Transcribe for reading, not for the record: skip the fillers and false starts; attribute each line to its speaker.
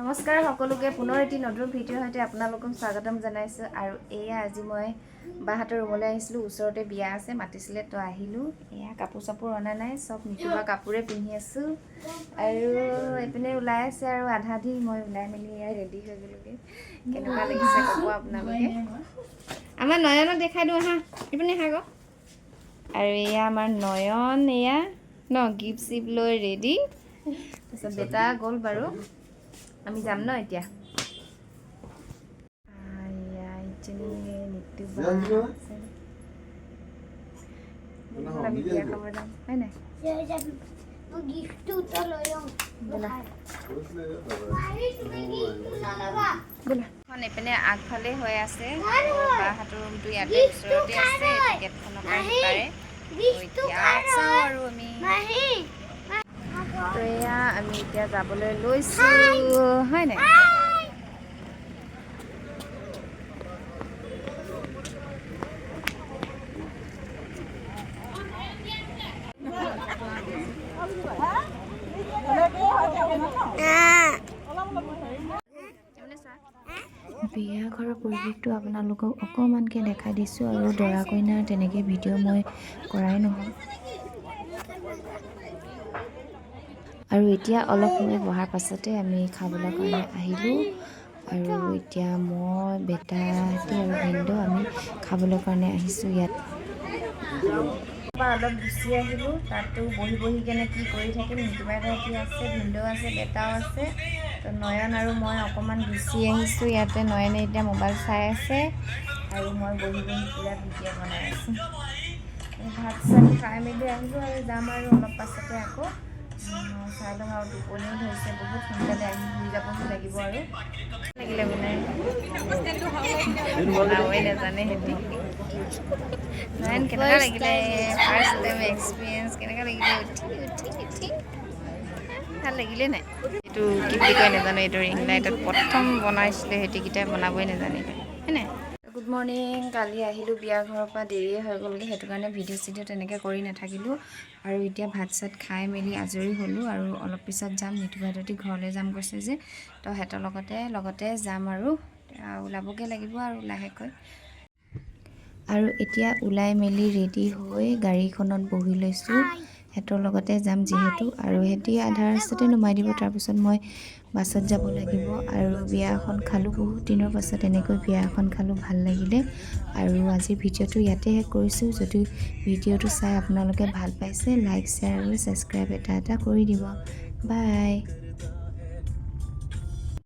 Speaker 1: নমস্কাৰ সকলোকে পুনৰ এটি নতুন ভিডিঅ'ৰ সৈতে আপোনালোকক স্বাগতম জনাইছোঁ আৰু এয়া আজি মই বাহাতৰ ৰুমলৈ আহিছিলোঁ ওচৰতে বিয়া আছে মাতিছিলে তো আহিলোঁ এয়া কাপোৰ চাপোৰ অনা নাই সব নিকিবা কাপোৰে পিন্ধি আছোঁ আৰু এপিনে ওলাই আছে আৰু আধা আধি মই ওলাই মেলি এয়া ৰেডি হৈ গ'লোগে কেনেকুৱা লাগিছে ক'ব আপোনালোকে আমাৰ নয়নক দেখাই দিওঁ আহা এপিনে আহা গো আৰু এয়া আমাৰ নয়ন এয়া ন গিফ্ট চিপ লৈ ৰেডি তাৰপিছত বেটা গ'ল বাৰু আমি যাম ন এতিয়া এইপিনে আগফালে হৈ আছে বাহাতৰ ৰুমটো ইয়াতে ওচৰতে আছে টিকেটখনৰ পৰা সিপাৰে চাওঁ আৰু আমি তো এয়া আমি এতিয়া যাবলৈ লৈছোঁ হয় নাই বিয়া ঘৰৰ পৰিৱেশটো আপোনালোকক অকণমানকৈ দেখাই দিছোঁ আৰু দৰা কইনাৰ তেনেকৈ ভিডিঅ' মই কৰাই নহয় আৰু এতিয়া অলপ সময় বহাৰ পাছতে আমি খাবলৈ কাৰণে আহিলোঁ আৰু এতিয়া মই বেটাহঁতে আৰু ভিনদেউ আমি খাবলৈ কাৰণে আহিছোঁ ইয়াত অলপ গুচি আহিলোঁ তাতো বহি বহি কেনে কি কৰি থাকিম নিকিবাইহঁতি আছে ভিনদেউ আছে বেটাও আছে তো নয়ন আৰু মই অকণমান গুচি আহিছোঁ ইয়াতে নয়নে এতিয়া মোবাইল চাই আছে আৰু মই বহি বহি পুৰা ভিডিঅ' বনাই আছোঁ ভাত চাত খাই মেলি আহিলোঁ আৰু যাম আৰু অলপ পাছতে আকৌ চাই লওঁ আৰু টোপনিও ধৰিছে বহুত সোনকালে আহি শুই যাবহি লাগিব আৰু লাগিলে বনাই বনাবই নাজানে সিহঁতি নয়ন কেনেকুৱা লাগিলে ফাৰ্ষ্ট টাইম এক্সপিৰিয়েঞ্চ কেনেকুৱা লাগিলে উঠি ভাল লাগিলে নাই এইটো কি বুলি কয় নাজানো এইটো ৰিং লাইটত প্ৰথম বনাইছিলে সিহঁতিকেইটাই বনাবই নাজানিলে হয় নাই গুড মৰ্ণিং কালি আহিলোঁ বিয়া ঘৰৰ পৰা দেৰিয়ে হৈ গ'লগৈ সেইটো কাৰণে ভিডিঅ' চিডিঅ' তেনেকৈ কৰি নাথাকিলোঁ আৰু এতিয়া ভাত চাত খাই মেলি আজৰি হ'লোঁ আৰু অলপ পিছত যাম নিতুবাইহঁতি ঘৰলৈ যাম কৈছে যে তো সিহঁতৰ লগতে যাম আৰু ওলাবগৈ লাগিব আৰু লাহেকৈ আৰু এতিয়া ওলাই মেলি ৰেডি হৈ গাড়ীখনত বহি লৈছোঁ সিহঁতৰ লগতে যাম যিহেতু আৰু সিহঁতি আধা ৰাস্তাতে নমাই দিব তাৰপিছত মই বাছত যাব লাগিব আৰু বিয়া এখন খালোঁ বহুত দিনৰ পাছত এনেকৈ বিয়া এখন খালোঁ ভাল লাগিলে আৰু আজিৰ ভিডিঅ'টো ইয়াতে শেষ কৰিছোঁ যদি ভিডিঅ'টো চাই আপোনালোকে ভাল পাইছে লাইক শ্বেয়াৰ আৰু ছাবস্ক্ৰাইব এটা কৰি দিব বাই